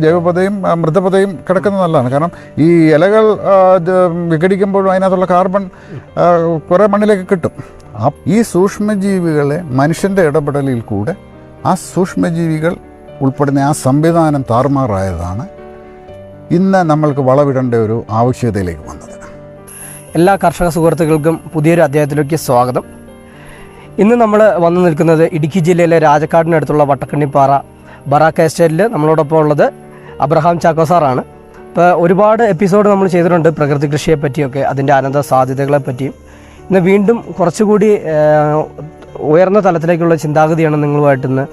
ജൈവപതയും മൃതപതയും കിടക്കുന്നത് നല്ലതാണ്. കാരണം ഈ ഇലകൾ വിഘടിക്കുമ്പോഴും അതിനകത്തുള്ള കാർബൺ കുറേ മണ്ണിലേക്ക് കിട്ടും. ഈ സൂക്ഷ്മജീവികളെ മനുഷ്യൻ്റെ ഇടപെടലിൽ കൂടെ ആ സൂക്ഷ്മജീവികൾ ഉൾപ്പെടുന്ന ആ സംവിധാനം താറുമാറായതാണ് ഇന്ന് നമ്മൾക്ക് വളവിടേണ്ട ഒരു ആവശ്യകതയിലേക്ക് വന്നത്. എല്ലാ കർഷക സുഹൃത്തുക്കൾക്കും പുതിയൊരു അധ്യായത്തിലേക്ക് സ്വാഗതം. ഇന്ന് നമ്മൾ വന്നു നിൽക്കുന്നത് ഇടുക്കി ജില്ലയിലെ രാജക്കാടിനടുത്തുള്ള വട്ടക്കണ്ണിപ്പാറ ബറാക്ക എസ്റ്റേറ്റിൽ നമ്മളോടൊപ്പം ഉള്ളത് അബ്രഹാം ചാക്കോ സാറാണ്. ഇപ്പോൾ ഒരുപാട് എപ്പിസോഡ് നമ്മൾ ചെയ്തിട്ടുണ്ട് പ്രകൃതി കൃഷിയെ പറ്റിയൊക്കെ, അതിൻ്റെ അനന്ത സാധ്യതകളെ പറ്റിയും. ഇന്ന് വീണ്ടും കുറച്ചുകൂടി ഉയർന്ന തലത്തിലേക്കുള്ള ചിന്താഗതിയാണ് നിങ്ങളുമായിട്ടിന്ന്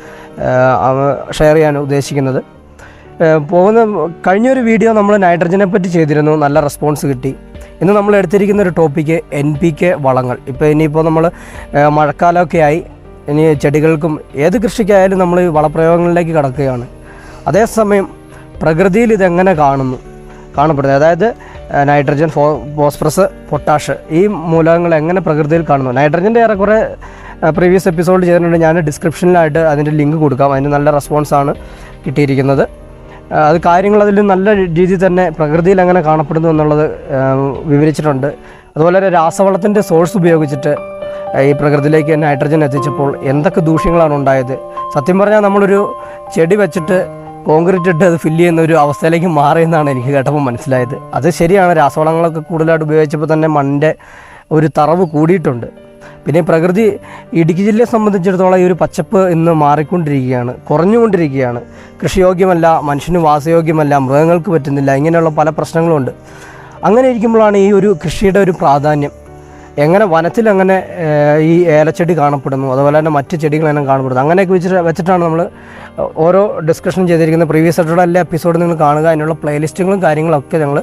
ഷെയർ ചെയ്യാൻ ഉദ്ദേശിക്കുന്നത്. കഴിഞ്ഞൊരു വീഡിയോ നമ്മൾ നൈട്രജനെ പറ്റി ചെയ്തിരുന്നു, നല്ല റെസ്പോൺസ് കിട്ടി. ഇന്ന് നമ്മൾ എടുത്തിരിക്കുന്ന ഒരു ടോപ്പിക്ക് NPK വളങ്ങൾ. ഇനിയിപ്പോൾ നമ്മൾ മഴക്കാലമൊക്കെ ആയി, ഇനി ചെടികൾക്കും ഏത് കൃഷിക്കായാലും നമ്മൾ ഈ വളപ്രയോഗങ്ങളിലേക്ക് കടക്കുകയാണ്. അതേസമയം പ്രകൃതിയിൽ ഇതെങ്ങനെ കാണപ്പെടുന്നത്, അതായത് നൈട്രജൻ, ഫോസ്ഫറസ്, പൊട്ടാഷ്, ഈ മൂലകങ്ങൾ എങ്ങനെ പ്രകൃതിയിൽ കാണുന്നു. നൈട്രജൻ്റെ ഏറെക്കുറെ പ്രീവിയസ് എപ്പിസോഡ് ചെയ്തിട്ടുണ്ട്. ഞാൻ ഡിസ്ക്രിപ്ഷനിലായിട്ട് അതിൻ്റെ ലിങ്ക് കൊടുക്കാം. അതിന് നല്ല റെസ്പോൺസാണ് കിട്ടിയിരിക്കുന്നത്. അത് കാര്യങ്ങൾ അതിൽ നല്ല രീതിയിൽ തന്നെ പ്രകൃതിയിൽ എങ്ങനെ കാണപ്പെടുന്നു എന്നുള്ളത് വിവരിച്ചിട്ടുണ്ട്. അതുപോലെ തന്നെ രാസവളത്തിൻ്റെ സോഴ്സ് ഉപയോഗിച്ചിട്ട് ഈ പ്രകൃതിയിലേക്ക് നൈട്രജൻ എത്തിച്ചപ്പോൾ എന്തൊക്കെ ദൂഷ്യങ്ങളാണ് ഉണ്ടായത്. സത്യം പറഞ്ഞാൽ നമ്മളൊരു ചെടി വെച്ചിട്ട് കോൺക്രീറ്റ് ഇട്ട് അത് ഫില്ല് ചെയ്യുന്ന ഒരു അവസ്ഥയിലേക്ക് മാറിയെന്നാണ് എനിക്ക് കേട്ടപ്പോൾ മനസ്സിലായത്. അത് ശരിയാണ്, രാസവളങ്ങളൊക്കെ കൂടുതലായിട്ട് ഉപയോഗിച്ചപ്പോൾ തന്നെ മണ്ണിൻ്റെ ഒരു തറവ് കൂടിയിട്ടുണ്ട്. പിന്നെ പ്രകൃതി ഇടുക്കി ജില്ലയെ സംബന്ധിച്ചിടത്തോളം ഈ ഒരു പച്ചപ്പ് ഇന്ന് മാറിക്കൊണ്ടിരിക്കുകയാണ്, കുറഞ്ഞുകൊണ്ടിരിക്കുകയാണ്. കൃഷിയോഗ്യമല്ല, മനുഷ്യന് വാസയോഗ്യമല്ല, മൃഗങ്ങൾക്ക് പറ്റുന്നില്ല, ഇങ്ങനെയുള്ള പല പ്രശ്നങ്ങളുമുണ്ട്. അങ്ങനെ ഇരിക്കുമ്പോഴാണ് ഈ ഒരു കൃഷിയുടെ ഒരു പ്രാധാന്യം. എങ്ങനെ വനത്തിൽ അങ്ങനെ ഈ ഏലച്ചെടി കാണപ്പെടുന്നു, അതുപോലെ തന്നെ മറ്റ് ചെടികളെല്ലാം കാണപ്പെടുന്നു, അങ്ങനെയൊക്കെ വെച്ചിട്ടാണ് നമ്മൾ ഓരോ ഡിസ്കഷൻ ചെയ്തിരിക്കുന്നത്. പ്രീവിയസ് ആയിട്ടുള്ള എല്ലാ എപ്പിസോഡും നിങ്ങൾ കാണുക. അതിനുള്ള പ്ലേലിസ്റ്റുകളും കാര്യങ്ങളൊക്കെ ഞങ്ങൾ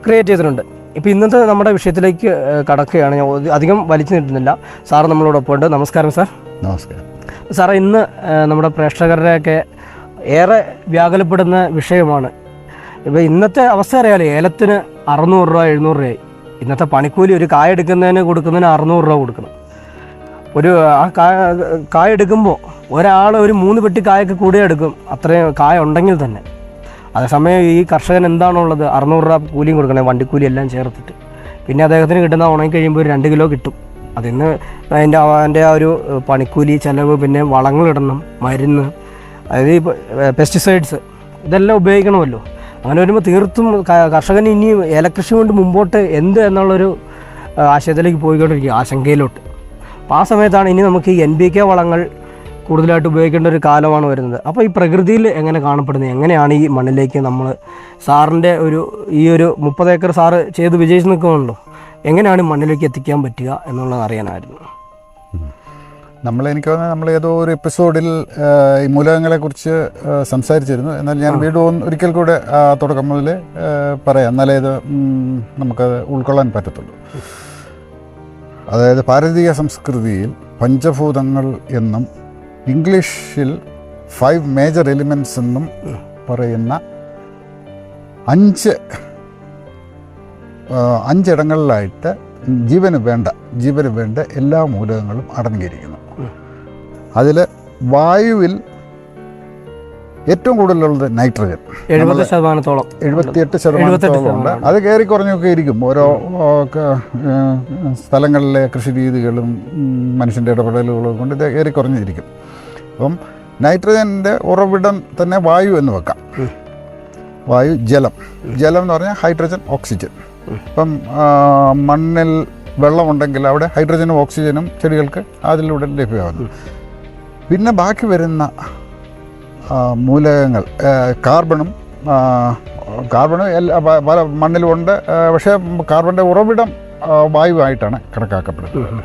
ക്രിയേറ്റ് ചെയ്തിട്ടുണ്ട്. ഇപ്പോൾ ഇന്നത്തെ നമ്മുടെ വിഷയത്തിലേക്ക് കടക്കുകയാണ്. ഞാൻ അധികം വലിച്ചു നീട്ടുന്നില്ല. സാറ് നമ്മളോടൊപ്പം ഉണ്ട്. നമസ്കാരം സാർ. നമസ്കാരം സാറേ. ഇന്ന് നമ്മുടെ പ്രേക്ഷകരുടെയൊക്കെ ഏറെ വ്യാകുലപ്പെടുന്ന വിഷയമാണ്. ഇപ്പോൾ ഇന്നത്തെ അവസ്ഥ അറിയാലോ, ഏലത്തിന് 600 രൂപ 700 രൂപയായി. ഇന്നത്തെ പണിക്കൂലി ഒരു കായ എടുക്കുന്നതിന് 600 രൂപ കൊടുക്കണം. ആ കായ എടുക്കുമ്പോൾ ഒരാൾ ഒരു 3 പെട്ടി കായൊക്കെ കൂടെ എടുക്കും, അത്രയും കായ ഉണ്ടെങ്കിൽ തന്നെ. അതേസമയം ഈ കർഷകൻ എന്താണുള്ളത്, 600 രൂപ കൂലിയും കൊടുക്കണേ, വണ്ടിക്കൂലി എല്ലാം ചേർത്തിട്ട്. പിന്നെ അദ്ദേഹത്തിന് കിട്ടുന്ന ഉണങ്ങി കഴിയുമ്പോൾ ഒരു 2 കിലോ കിട്ടും. അതിന് അതിൻ്റെ ആ ഒരു പണിക്കൂലി ചിലവ്, പിന്നെ വളങ്ങളിടണം, മരുന്ന്, അതായത് ഈ പെസ്റ്റിസൈഡ്സ് ഇതെല്ലാം ഉപയോഗിക്കണമല്ലോ. അങ്ങനെ വരുമ്പോൾ തീർത്തും കർഷകൻ ഇനി ഏലകൃഷി കൊണ്ട് മുമ്പോട്ട് എന്ത് എന്നുള്ളൊരു ആശയത്തിലേക്ക് പോയിക്കൊണ്ടിരിക്കുക, ആശങ്കയിലോട്ട്. അപ്പോൾ ആ സമയത്താണ് ഇനി നമുക്ക് ഈ NPK വളങ്ങൾ കൂടുതലായിട്ട് ഉപയോഗിക്കേണ്ട ഒരു കാലമാണ് വരുന്നത്. അപ്പോൾ ഈ പ്രകൃതിയിൽ എങ്ങനെ കാണപ്പെടുന്നത്, എങ്ങനെയാണ് ഈ മണ്ണിലേക്ക് നമ്മൾ സാറിൻ്റെ ഈ ഒരു 30 ഏക്കർ സാറ് ചെയ്ത് വിജയിച്ച് നിൽക്കുന്നുണ്ടല്ലോ, എങ്ങനെയാണ് മണ്ണിലേക്ക് എത്തിക്കാൻ പറ്റുക എന്നുള്ളത് അറിയാനായിരുന്നു. എനിക്ക് തോന്നുന്നത് നമ്മൾ ഏതോ ഒരു എപ്പിസോഡിൽ ഈ മൂലകങ്ങളെക്കുറിച്ച് സംസാരിച്ചിരുന്നു. എന്നാൽ ഞാൻ വീണ്ടും ഒരിക്കൽ കൂടെ തുടക്കം മുതൽ പറയാം, എന്നാലേ ഇത് നമുക്കത് ഉൾക്കൊള്ളാൻ പറ്റത്തുള്ളൂ. അതായത് ഭാരതീയ സംസ്കൃതിയിൽ പഞ്ചഭൂതങ്ങൾ എന്നും ഇംഗ്ലീഷിൽ 5 മേജർ എലിമെൻറ്റ്സ് എന്നും പറയുന്ന 5 ഇടങ്ങളിലായിട്ട് ജീവന് വേണ്ട എല്ലാ മൂലകങ്ങളും അടങ്ങിയിരിക്കുന്നു. അതിൽ വായുവിൽ ഏറ്റവും കൂടുതലുള്ളത് നൈട്രജൻ, 78% ഉണ്ട്. അത് കയറി കുറഞ്ഞൊക്കെ ഇരിക്കും. ഓരോ സ്ഥലങ്ങളിലെ കൃഷി രീതികളും മനുഷ്യൻ്റെ ഇടപെടലുകളും കൊണ്ട് ഇത് കയറി കുറഞ്ഞിരിക്കും. അപ്പം നൈട്രജൻ്റെ ഉറവിടം തന്നെ വായു എന്ന് വെക്കാം. വായു, ജലം എന്ന് പറഞ്ഞാൽ ഹൈഡ്രജൻ, ഓക്സിജൻ. ഇപ്പം മണ്ണിൽ വെള്ളമുണ്ടെങ്കിൽ അവിടെ ഹൈഡ്രജനും ഓക്സിജനും ചെടികൾക്ക് അതിലൂടെ ലഭ്യമാകുന്നു. പിന്നെ ബാക്കി വരുന്ന മൂലകങ്ങൾ കാർബണും പല മണ്ണിലുമുണ്ട്. പക്ഷേ കാർബണിൻ്റെ ഉറവിടം വായുവായിട്ടാണ് കണക്കാക്കപ്പെടുന്നത്.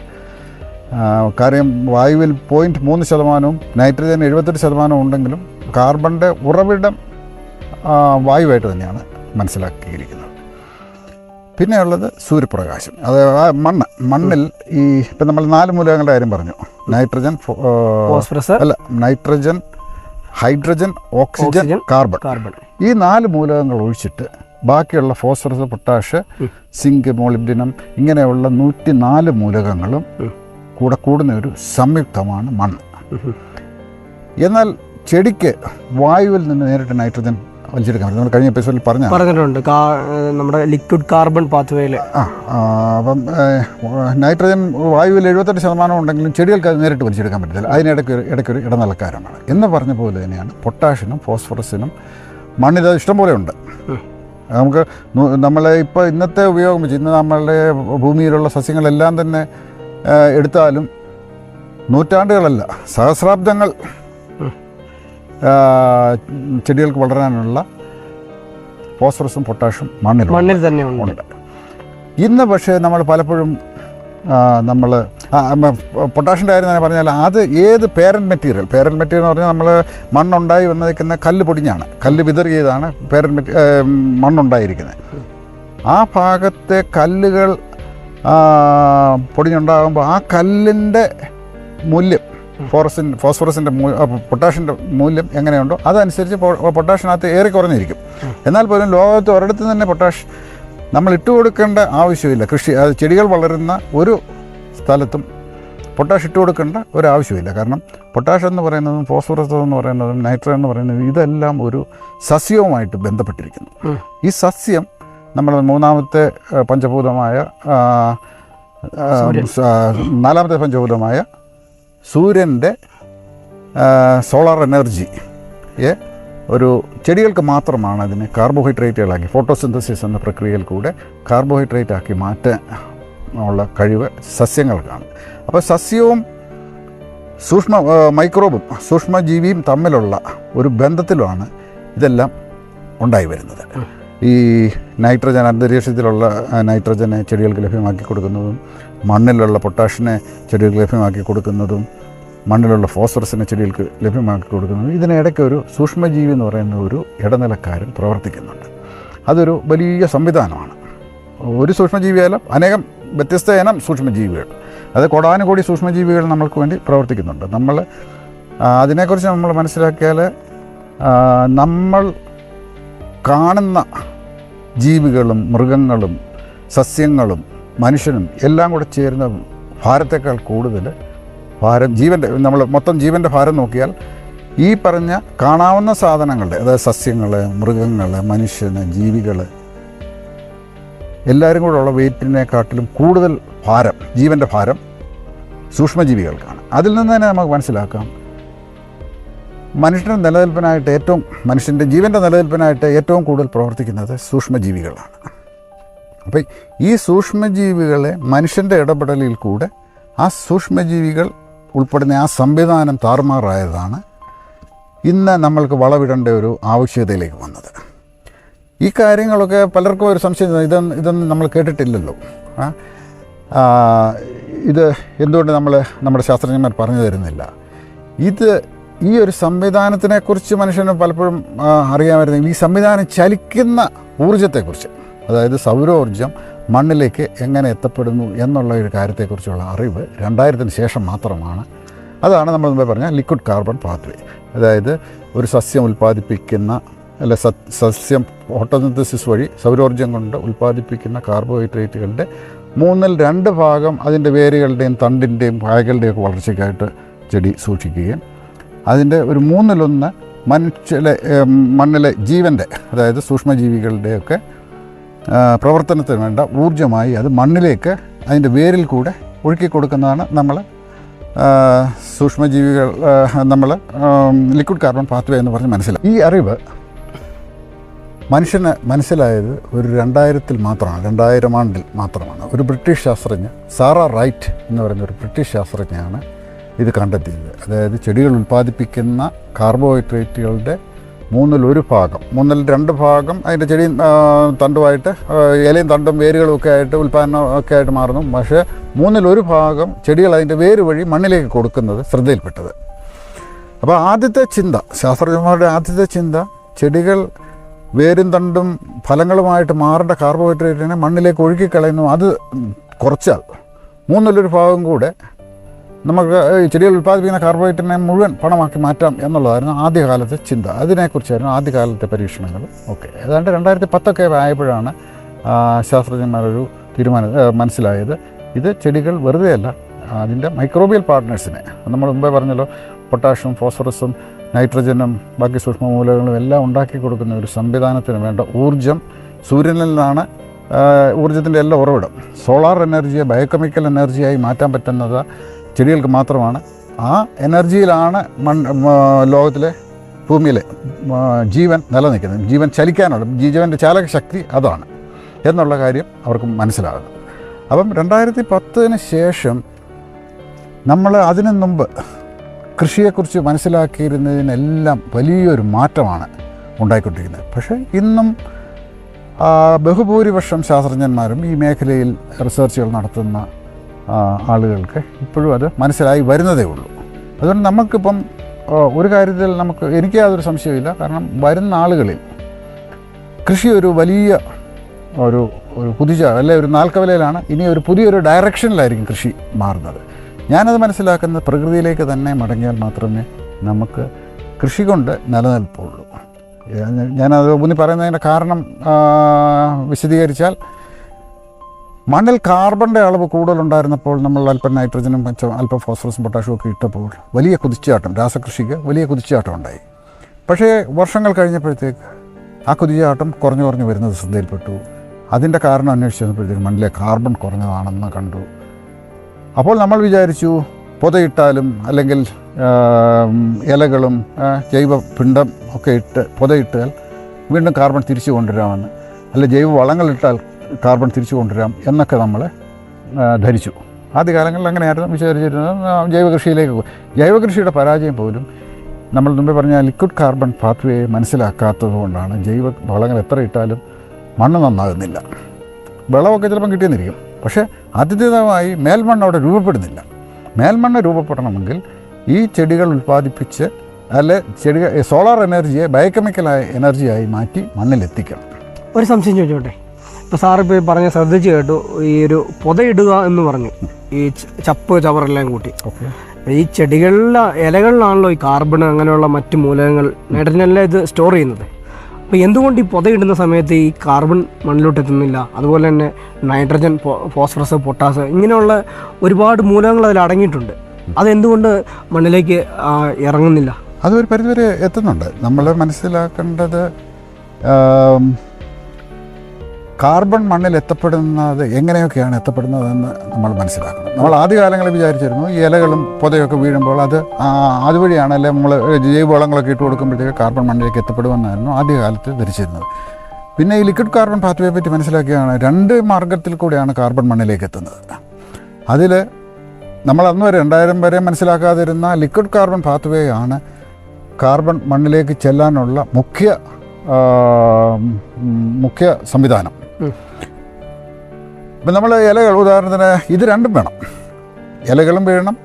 കാര്യം വായുവിൽ 0.3%, നൈട്രജൻ 78% ഉണ്ടെങ്കിലും കാർബണിൻ്റെ ഉറവിടം വായുവായിട്ട് തന്നെയാണ് മനസ്സിലാക്കിയിരിക്കുന്നത്. പിന്നെയുള്ളത് സൂര്യപ്രകാശം. അത് മണ്ണിൽ ഈ ഇപ്പം നമ്മൾ 4 മൂലകങ്ങളുടെ കാര്യം പറഞ്ഞു. Nitrogen, phosphorus nitrogen, hydrogen, oxygen, carbon. ഈ 4 മൂലകങ്ങൾ ഒഴിച്ചിട്ട് ബാക്കിയുള്ള ഫോസ്ഫറസ്, പൊട്ടാഷ്, സിങ്ക്, മോളിബ്ഡിനം ഇങ്ങനെയുള്ള 104 മൂലകങ്ങളും കൂടെ കൂടുന്ന ഒരു സംയുക്തമാണ് മണ്ണ്. എന്നാൽ ചെടിക്ക് വായുവിൽ നിന്ന് നേരിട്ട് നൈട്രജൻ വലിച്ചെടുക്കാൻ പറ്റും. നമ്മൾ കഴിഞ്ഞ എപ്പിസോഡിൽ പറഞ്ഞിട്ടുണ്ട് നമ്മുടെ ലിക്വിഡ് കാർബൺ പാത്വേയിൽ. അപ്പം നൈട്രജൻ വായുവിൽ 78% ഉണ്ടെങ്കിലും ചെടികൾക്ക് അത് നേരിട്ട് വലിച്ചെടുക്കാൻ പറ്റത്തില്ല. ഇടയ്ക്കൊരു ഇടനിലക്കാരനാണ് എന്ന് പറഞ്ഞ പോലെ തന്നെയാണ് പൊട്ടാഷിനും ഫോസ്ഫറസിനും. മണ്ണിൽ അത് ഇഷ്ടംപോലെ ഉണ്ട്. നമുക്ക് നമ്മളെ ഇപ്പോൾ ഇന്നത്തെ ഉപയോഗം വെച്ച് ഇന്ന് നമ്മളുടെ ഭൂമിയിലുള്ള സസ്യങ്ങളെല്ലാം തന്നെ എടുത്താലും നൂറ്റാണ്ടുകളല്ല, സഹസ്രാബ്ദങ്ങൾ ചെടികൾക്ക് വളരാനുള്ള ഫോസ്ഫറസും പൊട്ടാഷും മണ്ണിൽ തന്നെ ഉണ്ട്. ഇന്ന് പക്ഷേ നമ്മൾ പലപ്പോഴും നമ്മൾ പൊട്ടാഷിൻ്റെ കാര്യം തന്നെ പറഞ്ഞാൽ അത് ഏത് പേരൻറ്റ് മെറ്റീരിയൽ എന്ന് പറഞ്ഞാൽ നമ്മൾ മണ്ണുണ്ടായി വന്നിരിക്കുന്ന കല്ല് പൊടിഞ്ഞാണ്, കല്ല് വിതറിയതാണ് മണ്ണുണ്ടായിരിക്കുന്നത്. ആ ഭാഗത്തെ കല്ലുകൾ പൊടിഞ്ഞുണ്ടാകുമ്പോൾ ആ കല്ലിൻ്റെ മൂല്യം ഫോസ്ഫറസിൻ്റെ പൊട്ടാഷിൻ്റെ മൂല്യം എങ്ങനെയുണ്ടോ അതനുസരിച്ച് പൊട്ടാഷിനകത്ത് ഏറെ കുറഞ്ഞിരിക്കും. എന്നാൽ പോലും ലോകത്ത് ഒരിടത്ത് തന്നെ പൊട്ടാഷ് നമ്മൾ ഇട്ടുകൊടുക്കേണ്ട ആവശ്യമില്ല. അത് ചെടികൾ വളരുന്ന ഒരു സ്ഥലത്തും പൊട്ടാഷ് ഇട്ട് കൊടുക്കേണ്ട ഒരാവശ്യമില്ല. കാരണം പൊട്ടാഷ് എന്ന് പറയുന്നതും ഫോസ്ഫറസ് എന്ന് പറയുന്നതും നൈട്രജൻ എന്ന് പറയുന്നതും ഇതെല്ലാം ഒരു സസ്യവുമായിട്ട് ബന്ധപ്പെട്ടിരിക്കുന്നു. ഈ സസ്യം നമ്മൾ മൂന്നാമത്തെ പഞ്ചഭൂതമായ നാലാമത്തെ പഞ്ചഭൂതമായ സൂര്യൻ്റെ സോളാർ എനർജിയെ ഒരു ചെടികൾക്ക് മാത്രമാണ് അതിനെ കാർബോഹൈഡ്രേറ്റുകളാക്കി ഫോട്ടോസിന്തസിസ് എന്ന പ്രക്രിയയിൽ കൂടെ കാർബോഹൈഡ്രേറ്റ് ആക്കി മാറ്റാനുള്ള കഴിവ് സസ്യങ്ങൾക്കാണ്. അപ്പോൾ സസ്യവും മൈക്രോബും സൂക്ഷ്മജീവിയും തമ്മിലുള്ള ഒരു ബന്ധത്തിലുമാണ് ഇതെല്ലാം ഉണ്ടായി വരുന്നത്. ഈ നൈട്രജൻ, അന്തരീക്ഷത്തിലുള്ള നൈട്രജനെ ചെടികൾക്ക് ലഭ്യമാക്കി കൊടുക്കുന്നതും മണ്ണിലുള്ള പൊട്ടാഷിനെ ചെടികൾക്ക് ലഭ്യമാക്കി കൊടുക്കുന്നതും മണ്ണിലുള്ള ഫോസ്ഫറസിനെ ചെടികൾക്ക് ലഭ്യമാക്കി കൊടുക്കുന്നതും ഇതിനിടയ്ക്ക് ഒരു സൂക്ഷ്മജീവി എന്ന് പറയുന്ന ഒരു ഇടനിലക്കാരൻ പ്രവർത്തിക്കുന്നുണ്ട്. അതൊരു വലിയ സംവിധാനമാണ്. ഒരു സൂക്ഷ്മജീവിയല്ല, അനേകം വ്യത്യസ്ത ഇനം സൂക്ഷ്മജീവികൾ, അത് കോടാനുകോടി സൂക്ഷ്മജീവികൾ നമ്മൾക്ക് വേണ്ടി പ്രവർത്തിക്കുന്നുണ്ട്. നമ്മൾ അതിനെക്കുറിച്ച് നമ്മൾ മനസ്സിലാക്കിയാൽ നമ്മൾ കാണുന്ന ജീവികളും മൃഗങ്ങളും സസ്യങ്ങളും മനുഷ്യനും എല്ലാം കൂടെ ചേരുന്ന ഭാരത്തേക്കാൾ കൂടുതൽ നമ്മൾ മൊത്തം ജീവൻ്റെ ഭാരം നോക്കിയാൽ ഈ പറഞ്ഞ കാണാവുന്ന സാധനങ്ങളുടെ, അതായത് സസ്യങ്ങൾ, മൃഗങ്ങൾ, മനുഷ്യന്, ജീവികൾ എല്ലാവരും കൂടെ ഉള്ള വെയിറ്റിനെക്കാട്ടിലും കൂടുതൽ ഭാരം, ജീവൻ്റെ ഭാരം സൂക്ഷ്മജീവികൾക്കാണ്. അതിൽ നിന്ന് തന്നെ നമുക്ക് മനസ്സിലാക്കാം മനുഷ്യൻ്റെ ജീവൻ്റെ നിലനിൽപ്പിനായിട്ട് ഏറ്റവും കൂടുതൽ പ്രവർത്തിക്കുന്നത് സൂക്ഷ്മജീവികളാണ്. അപ്പോൾ ഈ സൂക്ഷ്മജീവികളെ മനുഷ്യൻ്റെ ഇടപെടലിൽ കൂടെ ആ സൂക്ഷ്മജീവികൾ ഉൾപ്പെടുന്ന ആ സംവിധാനം താറുമാറായതാണ് ഇന്ന് നമ്മൾക്ക് വളവിടേണ്ട ഒരു ആവശ്യകതയിലേക്ക് വന്നത്. ഈ കാര്യങ്ങളൊക്കെ പലർക്കും ഒരു സംശയം, ഇതൊന്നും നമ്മൾ കേട്ടിട്ടില്ലല്ലോ, ഇത് എന്തുകൊണ്ട് നമ്മുടെ ശാസ്ത്രജ്ഞന്മാർ പറഞ്ഞു തരുന്നില്ല. ഈ ഒരു സംവിധാനത്തിനെക്കുറിച്ച് മനുഷ്യന് പലപ്പോഴും അറിയാമായിരുന്നു. ഈ സംവിധാനം ചലിക്കുന്ന ഊർജത്തെക്കുറിച്ച്, അതായത് സൗരോർജം മണ്ണിലേക്ക് എങ്ങനെ എത്തപ്പെടുന്നു എന്നുള്ള ഒരു കാര്യത്തെക്കുറിച്ചുള്ള അറിവ് 2000-ന് ശേഷം മാത്രമാണ്. അതാണ് നമ്മൾ മുമ്പേ പറഞ്ഞ ലിക്വിഡ് കാർബൺ പാത്വേ. അതായത് ഒരു സസ്യം ഉൽപ്പാദിപ്പിക്കുന്ന സസ്യം ഫോട്ടോസിന്തസിസ് വഴി സൗരോർജം കൊണ്ട് ഉൽപ്പാദിപ്പിക്കുന്ന കാർബോഹൈഡ്രേറ്റുകളുടെ 2/3 ഭാഗം അതിൻ്റെ വേരുകളുടെയും തണ്ടിൻ്റെയും കായകളുടെയും ഒക്കെ വളർച്ചയ്ക്കായിട്ട് ചെടി സൂക്ഷിക്കുകയും അതിൻ്റെ ഒരു 1/3 മണ്ണിലെ ജീവൻ്റെ, അതായത് സൂക്ഷ്മജീവികളുടെയൊക്കെ പ്രവർത്തനത്തിന് വേണ്ട ഊർജ്ജമായി അത് മണ്ണിലേക്ക് അതിൻ്റെ വേരിൽ കൂടെ ഒഴുക്കി കൊടുക്കുന്നതാണ് നമ്മൾ സൂക്ഷ്മജീവികൾ ലിക്വിഡ് കാർബൺ പാത്വേ എന്ന് പറഞ്ഞ് മനസ്സിലായി. ഈ അറിവ് മനുഷ്യന് മനസ്സിലായത് ഒരു 2000-ൽ മാത്രമാണ്, 2000 ആണ്ടിൽ മാത്രമാണ്. ഒരു ബ്രിട്ടീഷ് ശാസ്ത്രജ്ഞ സാറ റൈറ്റ് എന്ന് പറയുന്ന ഒരു ബ്രിട്ടീഷ് ശാസ്ത്രജ്ഞയാണ് ഇത് കണ്ടെത്തിയത്. അതായത് ചെടികൾ ഉൽപ്പാദിപ്പിക്കുന്ന കാർബോഹൈഡ്രേറ്റുകളുടെ 2/3 ഭാഗം അതിൻ്റെ ചെടി തണ്ടുമായിട്ട് ഇലയും തണ്ടും വേരുകളും ഒക്കെ ആയിട്ട് ഉൽപ്പാദനമൊക്കെ ആയിട്ട് മാറുന്നു. പക്ഷേ 1/3 ഭാഗം ചെടികൾ അതിൻ്റെ വേര് വഴി മണ്ണിലേക്ക് കൊടുക്കുന്നത് ശ്രദ്ധയിൽപ്പെട്ടത്. അപ്പോൾ ശാസ്ത്രജ്ഞന്മാരുടെ ആദ്യത്തെ ചിന്ത ചെടികൾ വേരും തണ്ടും ഫലങ്ങളുമായിട്ട് മാറേണ്ട കാർബോഹൈഡ്രേറ്റിനെ മണ്ണിലേക്ക് ഒഴുക്കിക്കളയുന്നു. അത് കുറച്ചാൽ 1/3 ഭാഗം കൂടെ നമുക്ക് ചെടികൾ ഉൽപ്പാദിപ്പിക്കുന്ന കാർബോഹൈഡ്രേറ്റിനെ മുഴുവൻ പണമാക്കി മാറ്റാം എന്നുള്ളതായിരുന്നു ആദ്യകാലത്തെ ചിന്ത. അതിനെക്കുറിച്ചായിരുന്നു ആദ്യകാലത്തെ പരീക്ഷണങ്ങൾ. ഏതാണ്ട് 2010 ആയപ്പോഴാണ് ശാസ്ത്രജ്ഞന്മാരൊരു മനസ്സിലായത് ഇത് ചെടികൾ വെറുതെയല്ല, അതിൻ്റെ മൈക്രോബിയൽ പാർട്ട്നേഴ്സിനെ, നമ്മൾ മുമ്പേ പറഞ്ഞല്ലോ പൊട്ടാഷും ഫോസ്ഫറസും നൈട്രജനും ബാക്കി സൂക്ഷ്മമൂലകങ്ങളും എല്ലാം ഉണ്ടാക്കി കൊടുക്കുന്ന ഒരു സംവിധാനത്തിന് വേണ്ട ഊർജം സൂര്യനിൽ നിന്നാണ് ഊർജത്തിൻ്റെ എല്ലാം ഉറവിടം. സോളാർ എനർജിയെ ബയോകെമിക്കൽ എനർജിയായി മാറ്റാൻ പറ്റുന്നത് ചെടികൾക്ക് മാത്രമാണ്. ആ എനർജിയിലാണ് ലോകത്തിലെ ഭൂമിയിലെ ജീവൻ നിലനിൽക്കുന്നത്. ജീവൻ ചലിക്കാനുള്ള ജീവൻ്റെ ചാലകശക്തി അതാണ് എന്നുള്ള കാര്യം അവർക്ക് മനസ്സിലാകുന്നു. അപ്പം 2010 ശേഷം നമ്മൾ അതിനു മുമ്പ് കൃഷിയെക്കുറിച്ച് മനസ്സിലാക്കിയിരുന്നതിനെല്ലാം വലിയൊരു മാറ്റമാണ് ഉണ്ടായിക്കൊണ്ടിരിക്കുന്നത്. പക്ഷേ ഇന്നും ബഹുഭൂരിപക്ഷം ശാസ്ത്രജ്ഞന്മാരും ഈ മേഖലയിൽ റിസർച്ചുകൾ നടത്തുന്ന ആളുകൾക്ക് ഇപ്പോഴും അത് മനസ്സിലായി വരുന്നതേ ഉള്ളൂ. അതുകൊണ്ട് നമുക്കിപ്പം ഒരു കാര്യത്തിൽ എനിക്ക് യാതൊരു സംശയമില്ല. കാരണം വരുന്ന ആളുകളിൽ കൃഷി ഒരു വലിയ ഒരു അല്ലെ ഒരു നാൽക്കവലയിലാണ്. ഇനി ഒരു പുതിയൊരു ഡയറക്ഷനിലായിരിക്കും കൃഷി മാറുന്നത്. ഞാനത് മനസ്സിലാക്കുന്നത് പ്രകൃതിയിലേക്ക് തന്നെ മടങ്ങിയാൽ മാത്രമേ നമുക്ക് കൃഷി കൊണ്ട് നിലനിൽപ്പുള്ളൂ. ഞാനത് ഊന്നി പറയുന്നതിൻ്റെ കാരണം വിശദീകരിച്ചാൽ, മണ്ണിൽ കാർബണിൻ്റെ അളവ് കൂടുതലുണ്ടായിരുന്നപ്പോൾ നമ്മൾ അല്പം നൈട്രജനും അല്പം ഫോസ്ഫറസും പൊട്ടാഷും ഒക്കെ ഇട്ടപ്പോൾ വലിയ കുതിച്ചുചാട്ടം, രാസകൃഷിക്ക് വലിയ കുതിച്ചുചാട്ടം ഉണ്ടായി. പക്ഷേ വർഷങ്ങൾ കഴിഞ്ഞപ്പോഴത്തേക്ക് ആ കുതിച്ചുചാട്ടം കുറഞ്ഞു വരുന്നത് ശ്രദ്ധയിൽപ്പെട്ടു. അതിൻ്റെ കാരണം അന്വേഷിച്ച് വന്നപ്പോഴത്തേക്ക് മണ്ണിലെ കാർബൺ കുറഞ്ഞതാണെന്ന് കണ്ടു. അപ്പോൾ നമ്മൾ വിചാരിച്ചു പൊതയിട്ടാലും അല്ലെങ്കിൽ ഇലകളും ജൈവ പിണ്ഡം ഒക്കെ ഇട്ട് പൊതയിട്ടാൽ വീണ്ടും കാർബൺ തിരിച്ചു കൊണ്ടുവരാമെന്ന്, അല്ലെ ജൈവ വളങ്ങളിട്ടാൽ കാർബൺ തിരിച്ചു കൊണ്ടുവരാം എന്നൊക്കെ നമ്മൾ ധരിച്ചു. ആദ്യകാലങ്ങളിൽ അങ്ങനെയായിരുന്നു വിചാരിച്ചിരുന്നത്. ജൈവകൃഷിയുടെ പരാജയം പോലും നമ്മൾ മുമ്പേ പറഞ്ഞ ലിക്വിഡ് കാർബൺ പാത്വേ മനസ്സിലാക്കാത്തത് കൊണ്ടാണ്. ജൈവ വളങ്ങൾ എത്ര ഇട്ടാലും മണ്ണ് നന്നാകുന്നില്ല. വിളവൊക്കെ ചിലപ്പം കിട്ടിയെന്നിരിക്കും, പക്ഷേ അതിഥിതമായി മേൽമണ്ണ് അവിടെ രൂപപ്പെടുന്നില്ല. മേൽമണ്ണ് രൂപപ്പെടണമെങ്കിൽ ഈ ചെടികൾ ഉൽപ്പാദിപ്പിച്ച് സോളാർ എനർജിയെ ബയോകെമിക്കലായ എനർജിയായി മാറ്റി മണ്ണിലെത്തിക്കണം. ഒരു സംശയം ചോദിച്ചോട്ടെ, ഇപ്പോൾ സാറിപ്പോൾ പറഞ്ഞ് ശ്രദ്ധിച്ച് കേട്ടു, ഈ ഒരു പൊതയിടുക എന്ന് പറഞ്ഞു, ഈ ചപ്പ് ചവറെല്ലാം കൂട്ടി. ഈ ചെടികളിലെ ഇലകളിലാണല്ലോ ഈ കാർബൺ അങ്ങനെയുള്ള മറ്റ് മൂലകങ്ങൾ നൈട്രജനെല്ലാം ഇത് സ്റ്റോർ ചെയ്യുന്നത്. അപ്പോൾ എന്തുകൊണ്ട് ഈ പൊതയിടുന്ന സമയത്ത് ഈ കാർബൺ മണ്ണിലോട്ട് എത്തുന്നില്ല? അതുപോലെ തന്നെ നൈട്രജൻ, ഫോസ്ഫറസ്, പൊട്ടാസ് ഇങ്ങനെയുള്ള ഒരുപാട് മൂലകങ്ങൾ അതിൽ അടങ്ങിയിട്ടുണ്ട്. അതെന്തുകൊണ്ട് മണ്ണിലേക്ക് ഇറങ്ങുന്നില്ല? അതൊരു പരിധിവരെ എത്തുന്നുണ്ട്. നമ്മൾ മനസ്സിലാക്കേണ്ടത് കാർബൺ മണ്ണിൽ എത്തപ്പെടുന്നത് എങ്ങനെയൊക്കെയാണ് എത്തപ്പെടുന്നതെന്ന് നമ്മൾ മനസ്സിലാക്കണം. നമ്മൾ ആദ്യകാലങ്ങളിൽ വിചാരിച്ചിരുന്നു ഈ ഇലകളും പൊതയൊക്കെ വീഴുമ്പോൾ അതുവഴിയാണ്, അല്ലെങ്കിൽ നമ്മൾ ജൈവവളങ്ങളൊക്കെ ഇട്ട് കൊടുക്കുമ്പോഴത്തേക്ക് കാർബൺ മണ്ണിലേക്ക് എത്തപ്പെടുമെന്നായിരുന്നു ആദ്യകാലത്ത് ധരിച്ചിരുന്നത്. പിന്നെ ഈ ലിക്വിഡ് കാർബൺ പാത്വയെ പറ്റി മനസ്സിലാക്കിയാണ് 2 മാർഗത്തിൽ കൂടെയാണ് കാർബൺ മണ്ണിലേക്ക് എത്തുന്നത്. അതിൽ നമ്മൾ അന്ന് വരെ 2000 വരെ മനസ്സിലാക്കാതിരുന്ന ലിക്വിഡ് കാർബൺ പാത്വേ ആണ് കാർബൺ മണ്ണിലേക്ക് ചെല്ലാനുള്ള മുഖ്യ സംവിധാനം. ഇപ്പം നമ്മൾ ഇലകൾ ഉദാഹരണത്തിന് ഇത് രണ്ടും വേണം, ഇലകളും വീഴണം,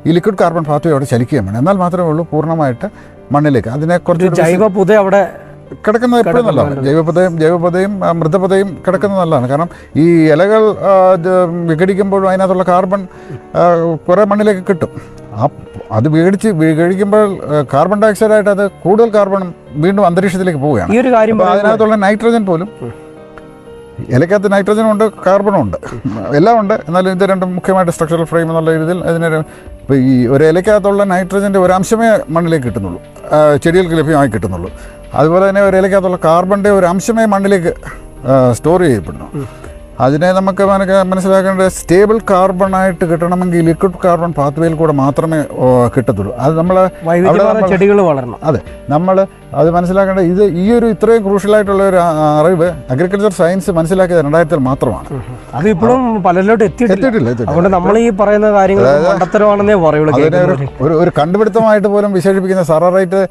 ഈ ലിക്വിഡ് കാർബൺ പാത്വേ അവിടെ ചലിക്കുകയും വേണം. എന്നാൽ മാത്രമേ ഉള്ളൂ പൂർണ്ണമായിട്ട് മണ്ണിലേക്ക്. അതിനെക്കുറിച്ച് ജൈവപുത അവിടെ കിടക്കുന്നത് എപ്പോഴും നല്ലതാണ്. ജൈവപുതയും മൃതപുതയും കിടക്കുന്നത് നല്ലതാണ്. കാരണം ഈ ഇലകൾ വിഘടിക്കുമ്പോഴും അതിനകത്തുള്ള കാർബൺ കുറേ മണ്ണിലേക്ക് കിട്ടും. അത് വിഘടിക്കുമ്പോൾ കാർബൺ ഡയോക്സൈഡായിട്ട് അത് കൂടുതൽ കാർബൺ വീണ്ടും അന്തരീക്ഷത്തിലേക്ക് പോവുകയാണ്. ഈ ഒരു കാര്യം അതിനകത്തുള്ള നൈട്രജൻ പോലും, ഇലക്കകത്ത് നൈട്രജനും ഉണ്ട് കാർബണും ഉണ്ട്, എല്ലാം ഉണ്ട്. എന്നാലും ഇത് രണ്ടും മുഖ്യമായിട്ട് സ്ട്രക്ചറൽ ഫ്രെയിം എന്നുള്ള രീതിയിൽ ഇപ്പോൾ ഈ ഒരു ഇലക്കകത്തുള്ള നൈട്രജൻ്റെ ഒരു അംശമേ മണ്ണിലേക്ക് കിട്ടുന്നുള്ളൂ, ചെടികൾക്ക് ലഭ്യമായി കിട്ടുന്നുള്ളൂ. അതുപോലെ തന്നെ ഒരു ഇലക്കകത്തുള്ള കാർബണിൻ്റെ ഒരു അംശമേ മണ്ണിലേക്ക് സ്റ്റോർ ചെയ്യപ്പെടുന്നു. അതിനെ നമുക്ക് മനസ്സിലാക്കേണ്ടത് സ്റ്റേബിൾ കാർബണായിട്ട് കിട്ടണമെങ്കിൽ ലിക്വിഡ് കാർബൺ പാത്വേയിൽ കൂടെ മാത്രമേ കിട്ടത്തുള്ളൂ. അത് നമ്മൾ ചെടികൾ വളരണം. അതെ, നമ്മൾ അത് മനസ്സിലാക്കേണ്ടത് ഈ ഒരു ഇത്രയും ക്രൂഷ്യലായിട്ടുള്ള ഒരു അറിവ് അഗ്രികൾച്ചർ സയൻസ് മനസ്സിലാക്കിയത് 2000 മാത്രമാണ്. അത് ഇപ്പോഴും പലരിലോട്ട് എത്തിയിട്ടില്ല. അതുകൊണ്ട് നമ്മൾ ഈ പറയുന്ന കാര്യങ്ങൾ മണ്ടത്തരമാണെന്നേ പറയുള്ളൂ. ഒരു കണ്ടുപിടുത്തമായിട്ട് പോലും വിശേഷിപ്പിക്കുന്ന സാറായിട്ട്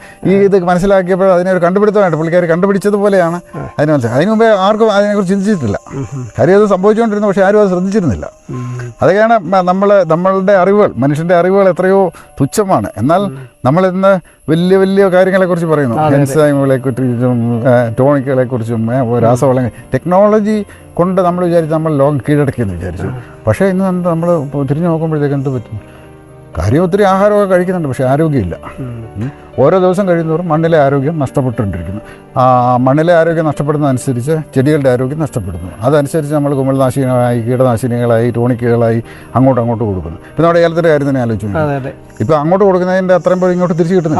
ഇത് മനസ്സിലാക്കിയപ്പോൾ അതിനെ ഒരു കണ്ടുപിടുത്തമായിട്ട് പുള്ളിക്കാർ കണ്ടുപിടിച്ചതുപോലെയാണ് അതിന് മനസ്സിലാക്കി. അതിന് മുമ്പേ ആർക്കും അതിനെക്കുറിച്ച് ചിന്തിച്ചിട്ടില്ല. കാര്യം അത് സംഭവിച്ചുകൊണ്ടിരുന്നു, പക്ഷേ ആരും അത് ശ്രദ്ധിച്ചിരുന്നില്ല. അതൊക്കെയാണ് നമ്മളുടെ അറിവുകൾ, മനുഷ്യൻ്റെ അറിവുകൾ എത്രയോ തുച്ഛമാണ്. എന്നാൽ നമ്മളിന്ന് വലിയ വലിയ കാര്യങ്ങളെക്കുറിച്ച് പറയുന്നു, എൻസൈമുകളെക്കുറിച്ചും ടോണിക്കുകളെക്കുറിച്ചും രാസവളങ്ങൾ, ടെക്നോളജി കൊണ്ട് നമ്മൾ വിചാരിച്ചു നമ്മൾ ലോകം കീഴടക്കിയെന്ന് വിചാരിച്ചു. പക്ഷേ ഇന്ന് നമ്മൾ തിരിഞ്ഞു നോക്കുമ്പോഴത്തേക്ക് എന്ത് പറ്റും? കാര്യം ഒത്തിരി ആഹാരമൊക്കെ കഴിക്കുന്നുണ്ട്, പക്ഷേ ആരോഗ്യമില്ല. ഓരോ ദിവസം കഴിയുന്നതോറും മണ്ണിലെ ആരോഗ്യം നഷ്ടപ്പെട്ടുകൊണ്ടിരിക്കുന്നു. മണ്ണിലെ ആരോഗ്യം നഷ്ടപ്പെടുന്നതനുസരിച്ച് ചെടികളുടെ ആരോഗ്യം നഷ്ടപ്പെടുന്നു. അതനുസരിച്ച് നമ്മൾ കുമിൾനാശിനികളായി, കീടനാശിനികളായി, ടോണിക്കുകളായി അങ്ങോട്ട് കൊടുക്കുന്നു. ഇപ്പം നമ്മുടെ ഏലത്തിൻ്റെ കാര്യം തന്നെ ആലോചിച്ചു, ഇപ്പം അങ്ങോട്ട് കൊടുക്കുന്നതിൻ്റെ അത്രയും പോലും ഇങ്ങോട്ട് തിരിച്ചു കിട്ടുന്നു.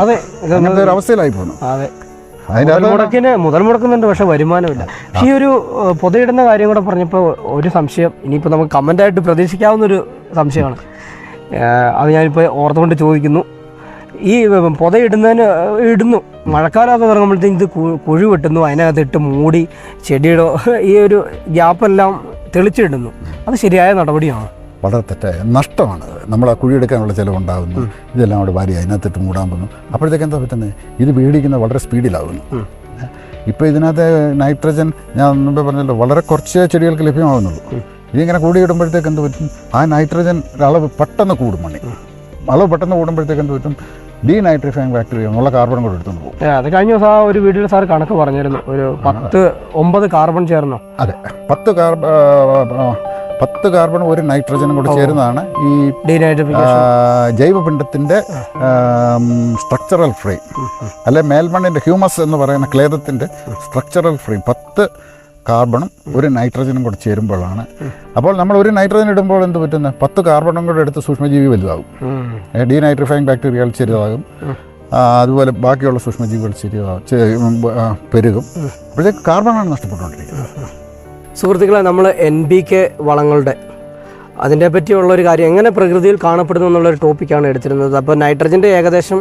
അങ്ങനത്തെ ഒരു അവസ്ഥയിലായി പോകുന്നു. മുതൽ മുടക്കുന്നുണ്ട്, പക്ഷെ വരുമാനമില്ല. പക്ഷേ ഈ ഒരു പൊതയിടുന്ന കാര്യം കൂടെ പറഞ്ഞപ്പോൾ ഒരു സംശയം, ഇനിയിപ്പോൾ നമുക്ക് കമൻ്റായിട്ട് പ്രതീക്ഷിക്കാവുന്നൊരു സംശയമാണ്. അത് ഞാനിപ്പോൾ ഓർത്തുകൊണ്ട് ചോദിക്കുന്നു. ഈ ഇടുന്നു മഴക്കാലമൊക്കെ തുടങ്ങുമ്പോഴത്തേക്കും ഇത് കുഴി വെട്ടുന്നു, അതിനകത്തിട്ട് മൂടി ചെടിയുടെ ഈ ഒരു ഗ്യാപ്പെല്ലാം തെളിച്ചിടുന്നു. അത് ശരിയായ നടപടിയാണോ? വളരെ തെറ്റായ നഷ്ടമാണ്. നമ്മൾ ആ കുഴിയെടുക്കാനുള്ള ചിലവുണ്ടാകുന്നു, ഇതെല്ലാം അവിടെ വാരി അതിനകത്തിട്ട് മൂടാൻ പോകുന്നു. അപ്പോഴത്തേക്ക് എന്താ പറ്റുന്നത്, ഇത് പേടിക്കുന്നത് വളരെ സ്പീഡിലാകുന്നു. ഇപ്പോൾ ഇതിനകത്ത് നൈട്രജൻ ഞാൻ മുമ്പേ പറഞ്ഞല്ലോ വളരെ കുറച്ച് ചെടികൾക്ക് ലഭ്യമാകുന്നുള്ളൂ. ഇതിങ്ങനെ കൂടിയിടുമ്പോഴത്തേക്ക് എന്ത് പറ്റും, ആ നൈട്രജൻ അളവ് പെട്ടെന്ന് കൂടും. അളവ് പെട്ടെന്ന് കൂടുമ്പോഴത്തേക്ക് എന്ത് പറ്റും, ഡീനൈട്രിഫൈങ് ബാക്ടീരിയ എന്നുള്ള കാർബൺ കൂടെ എടുത്തുകൊണ്ട് പോകും. അത് കഴിഞ്ഞ ദിവസം ആ ഒരു വീഡിയോയിൽ സാർ കണക്ക് പറഞ്ഞിരുന്നു, ഒരു 9 കാർബൺ ചേർന്നോ? അതെ, 10 കാർബൺ ഒരു നൈട്രജനും കൂടെ ചേരുന്നതാണ് ഈ ജൈവപിണ്ഡത്തിൻ്റെ സ്ട്രക്ചറൽ ഫ്രെയിം, അല്ലെ മേൽമണ്ണിൻ്റെ ഹ്യൂമസ് എന്ന് പറയുന്ന ക്ലേദത്തിൻ്റെ സ്ട്രക്ചറൽ ഫ്രെയിം. 10 കാർബണും ഒരു നൈട്രജനും കൂടെ ചേരുമ്പോഴാണ്. അപ്പോൾ നമ്മൾ ഒരു നൈട്രജൻ ഇടുമ്പോൾ എന്ത് പറ്റുന്നത്, 10 കാർബണും കൂടെ എടുത്ത് സൂക്ഷ്മജീവി വലുതാകും, ഡീനൈട്രിഫൈങ് ബാക്ടീരിയകൾ ചെറുതാകും, അതുപോലെ ബാക്കിയുള്ള സൂക്ഷ്മജീവികൾ പെരുകും. അപ്പോഴത്തേക്ക് കാർബണാണ് നഷ്ടപ്പെട്ടുകൊണ്ടിരിക്കുന്നത്. സുഹൃത്തുക്കളെ, നമ്മൾ NPK വളങ്ങളുടെ അതിനെ പറ്റിയുള്ളൊരു കാര്യം എങ്ങനെ പ്രകൃതിയിൽ കാണപ്പെടുന്നു എന്നുള്ളൊരു ടോപ്പിക്കാണ് എടുത്തിരുന്നത്. അപ്പോൾ നൈട്രജൻ്റെ ഏകദേശം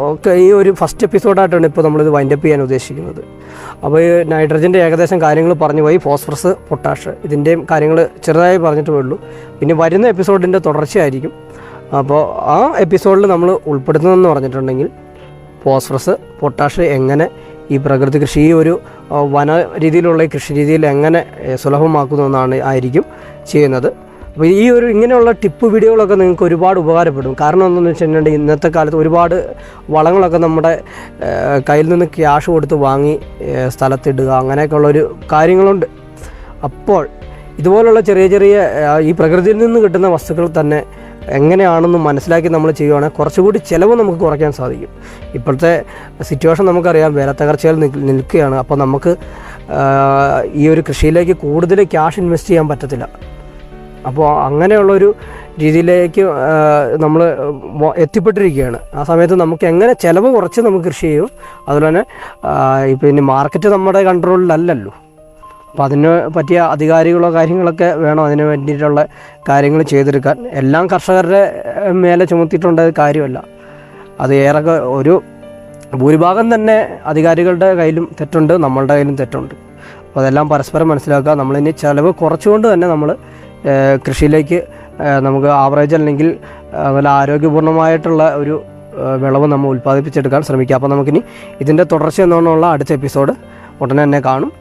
ഒക്കെ ഈ ഒരു ഫസ്റ്റ് എപ്പിസോഡായിട്ടാണ് ഇപ്പോൾ നമ്മളിത് വൈൻഡപ്പ് ചെയ്യാൻ ഉദ്ദേശിക്കുന്നത്. അപ്പോൾ ഈ നൈട്രജൻ്റെ ഏകദേശം കാര്യങ്ങൾ പറഞ്ഞു പോയി. ഫോസ്ഫറസ്, പൊട്ടാഷ് ഇതിൻ്റെയും കാര്യങ്ങൾ ചെറുതായി പറഞ്ഞിട്ടേ ഉള്ളൂ. പിന്നെ വരുന്ന എപ്പിസോഡിൻ്റെ തുടർച്ചയായിരിക്കും. അപ്പോൾ ആ എപ്പിസോഡിൽ നമ്മൾ ഉൾപ്പെടുത്തുന്നതെന്ന് പറഞ്ഞിട്ടുണ്ടെങ്കിൽ ഫോസ്ഫറസ്, പൊട്ടാഷ് എങ്ങനെ ഈ പ്രകൃതി കൃഷി, ഈ ഒരു വന രീതിയിലുള്ള ഈ കൃഷി രീതിയിൽ എങ്ങനെ സുലഭമാക്കുന്നു ആയിരിക്കും ചെയ്യുന്നത്. അപ്പോൾ ഈ ഒരു ഇങ്ങനെയുള്ള ടിപ്പ് വീഡിയോകളൊക്കെ നിങ്ങൾക്ക് ഒരുപാട് ഉപകാരപ്പെടും. കാരണം എന്താണെന്ന് വെച്ചിട്ടുണ്ടെങ്കിൽ ഇന്നത്തെ കാലത്ത് ഒരുപാട് വളങ്ങളൊക്കെ നമ്മുടെ കയ്യിൽ നിന്ന് ക്യാഷ് കൊടുത്ത് വാങ്ങി സ്ഥലത്തിടുക, അങ്ങനെയൊക്കെയുള്ളൊരു കാര്യങ്ങളുണ്ട്. അപ്പോൾ ഇതുപോലുള്ള ചെറിയ ഈ പ്രകൃതിയിൽ നിന്ന് കിട്ടുന്ന വസ്തുക്കൾ തന്നെ എങ്ങനെയാണെന്ന് മനസ്സിലാക്കി നമ്മൾ ചെയ്യുകയാണെങ്കിൽ കുറച്ചുകൂടി ചിലവ് നമുക്ക് കുറയ്ക്കാൻ സാധിക്കും. ഇപ്പോഴത്തെ സിറ്റുവേഷൻ നമുക്കറിയാം, വിലത്തകർച്ചയിൽ നിൽക്കുകയാണ്. അപ്പോൾ നമുക്ക് ഈ ഒരു കൃഷിയിലേക്ക് കൂടുതൽ ക്യാഷ് ഇൻവെസ്റ്റ് ചെയ്യാൻ പറ്റത്തില്ല. അപ്പോൾ അങ്ങനെയുള്ളൊരു രീതിയിലേക്ക് നമ്മൾ എത്തിപ്പെട്ടിരിക്കുകയാണ്. ആ സമയത്ത് നമുക്ക് എങ്ങനെ ചിലവ് കുറച്ച് നമുക്ക് കൃഷി ചെയ്യും. അതുപോലെ തന്നെ പിന്നെ മാർക്കറ്റ് നമ്മുടെ കൺട്രോളിലല്ലല്ലോ. അപ്പോൾ അതിന് പറ്റിയ അധികാരികളോ കാര്യങ്ങളൊക്കെ വേണം അതിന് വേണ്ടിയിട്ടുള്ള കാര്യങ്ങൾ ചെയ്തെടുക്കാൻ. എല്ലാം കർഷകരുടെ മേലെ ചുമത്തിയിട്ടുണ്ട കാര്യമല്ല. അത് ഏറെ ഒരു ഭൂരിഭാഗം തന്നെ അധികാരികളുടെ കയ്യിലും തെറ്റുണ്ട്, നമ്മളുടെ കയ്യിലും തെറ്റുണ്ട്. അപ്പോൾ അതെല്ലാം പരസ്പരം മനസ്സിലാക്കുക. നമ്മളിനി ചിലവ് കുറച്ചുകൊണ്ട് തന്നെ നമ്മൾ കൃഷിയിലേക്ക് നമുക്ക് ആവറേജ് അല്ലെങ്കിൽ നല്ല ആരോഗ്യപൂർണ്ണമായിട്ടുള്ള ഒരു വിളവ് നമ്മൾ ഉൽപ്പാദിപ്പിച്ചെടുക്കാൻ ശ്രമിക്കുക. അപ്പോൾ നമുക്കിനി ഇതിൻ്റെ തുടർച്ച എന്നുള്ള അടുത്ത എപ്പിസോഡ് ഉടനെ തന്നെ കാണും.